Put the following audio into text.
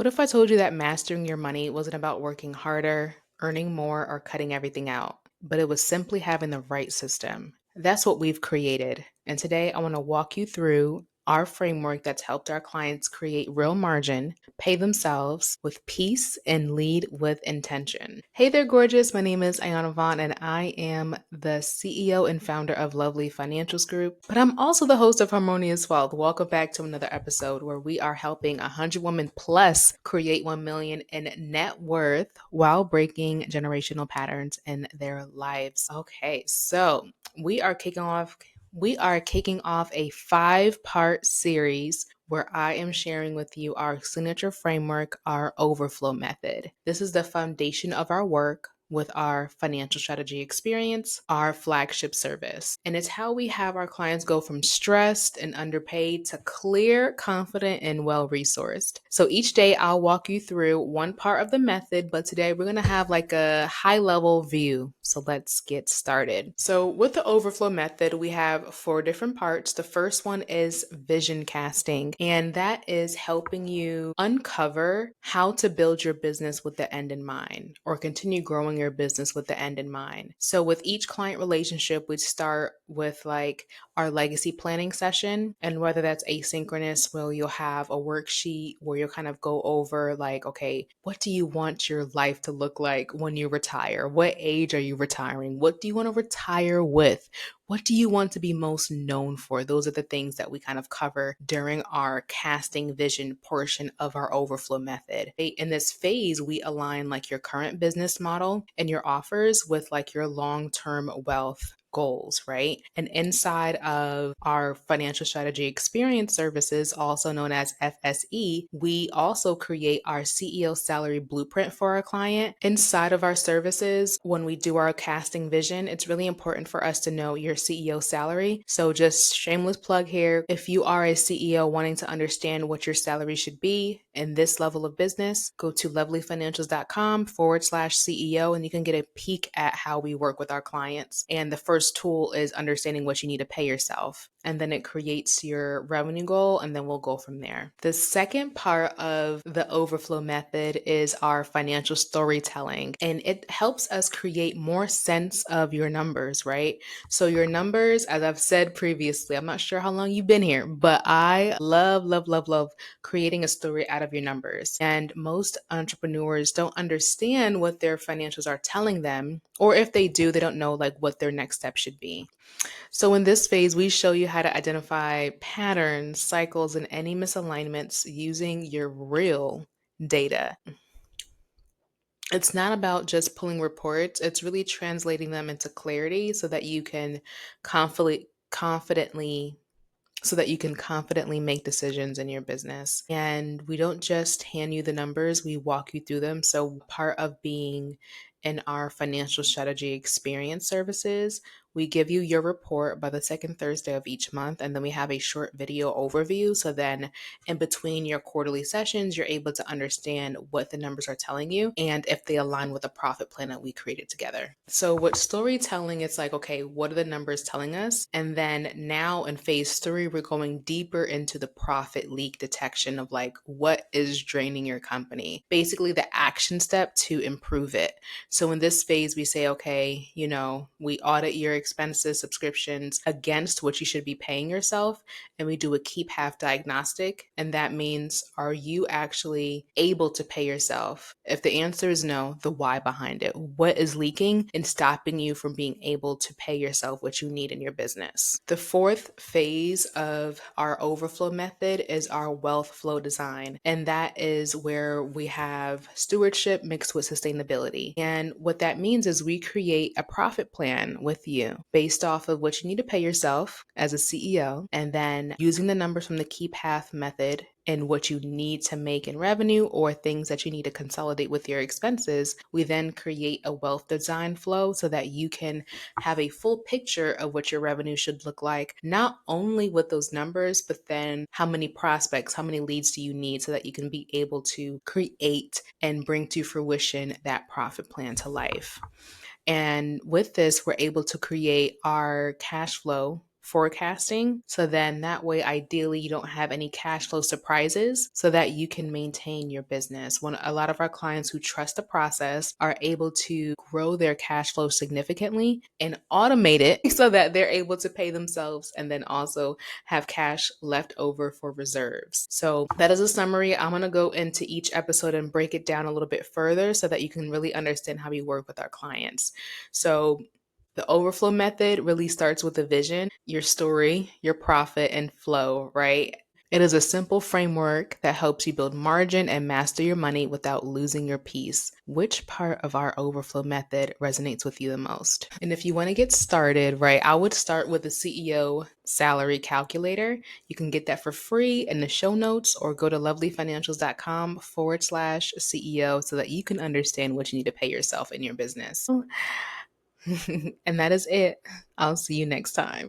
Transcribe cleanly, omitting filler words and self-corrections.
What if I told you that mastering your money wasn't about working harder, earning more, or cutting everything out, but it was simply having the right system? That's what we've created. And today I want to walk you through our framework that's helped our clients create real margin, pay themselves with peace, and lead with intention. Hey there, gorgeous. My name is Iyanna Vaughn, and I am the CEO and founder of Lovely Financials Group, but I'm also the host of Harmonious Wealth. Welcome back to another episode where we are helping 100 women plus create 1 million in net worth while breaking generational patterns in their lives. Okay, so we are kicking off a 5-part series where I am sharing with you our signature framework, our overflow method. This is the foundation of our work with our financial strategy experience, our flagship service. And it's how we have our clients go from stressed and underpaid to clear, confident, and well resourced. So each day I'll walk you through one part of the method, but today we're going to have like a high level view. So let's get started. So with the overflow method, we have 4 different parts. The first one is vision casting, and that is helping you uncover how to build your business with the end in mind or continue growing your business with the end in mind. So with each client relationship, we start with like our legacy planning session, and whether that's asynchronous where you'll have a worksheet where you'll kind of go over like, okay, what do you want your life to look like when you retire? What age are you retiring? What do you want to retire with? What do you want to be most known for? Those are the things that we kind of cover during our casting vision portion of our overflow method. In this phase, we align like your current business model and your offers with like your long-term wealth goals, right? And inside of our financial strategy experience services, also known as FSE, we also create our CEO salary blueprint for our client. Inside of our services, when we do our casting vision, it's really important for us to know your CEO salary. So just shameless plug here. If you are a CEO wanting to understand what your salary should be in this level of business, go to lovelyfinancials.com/CEO and you can get a peek at how we work with our clients. And the first tool is understanding what you need to pay yourself. And then it creates your revenue goal, and then we'll go from there. The second part of the overflow method is our financial storytelling, and it helps us create more sense of your numbers, right? So your numbers, as I've said previously, I'm not sure how long you've been here, but I love creating a story out of your numbers. And most entrepreneurs don't understand what their financials are telling them, or if they do, they don't know like what their next step should be. So in this phase, we show you how to identify patterns, cycles, and any misalignments using your real data. It's not about just pulling reports, it's really translating them into clarity so that you can confidently make decisions in your business. And we don't just hand you the numbers, we walk you through them. So part of being in our financial strategy experience services, we give you your report by the second Thursday of each month, and then we have a short video overview. So then in between your quarterly sessions, you're able to understand what the numbers are telling you and if they align with the profit plan that we created together. So with storytelling, it's like, okay, what are the numbers telling us? And then now in phase 3, we're going deeper into the profit leak detection of like what is draining your company, basically the action step to improve it. So in this phase, we say, okay, we audit your expenses, subscriptions against what you should be paying yourself. And we do a keep half diagnostic. And that means, are you actually able to pay yourself? If the answer is no, the why behind it. What is leaking and stopping you from being able to pay yourself what you need in your business? The fourth phase of our overflow method is our wealth flow design. And that is where we have stewardship mixed with sustainability. And what that means is we create a profit plan with you based off of what you need to pay yourself as a CEO, and then using the numbers from the keep half method and what you need to make in revenue or things that you need to consolidate with your expenses, we then create a wealth design flow so that you can have a full picture of what your revenue should look like, not only with those numbers, but then how many prospects, how many leads do you need so that you can be able to create and bring to fruition that profit plan to life. And with this, we're able to create our cash flow forecasting. So then that way, ideally, you don't have any cash flow surprises so that you can maintain your business. When a lot of our clients who trust the process are able to grow their cash flow significantly and automate it so that they're able to pay themselves and then also have cash left over for reserves. So that is a summary. I'm going to go into each episode and break it down a little bit further so that you can really understand how we work with our clients. So the overflow method really starts with a vision, your story, your profit, and flow, right? It is a simple framework that helps you build margin and master your money without losing your peace. Which part of our overflow method resonates with you the most? And if you want to get started, right, I would start with the CEO salary calculator. You can get that for free in the show notes or go to lovelyfinancials.com/CEO so that you can understand what you need to pay yourself in your business. And that is it. I'll see you next time.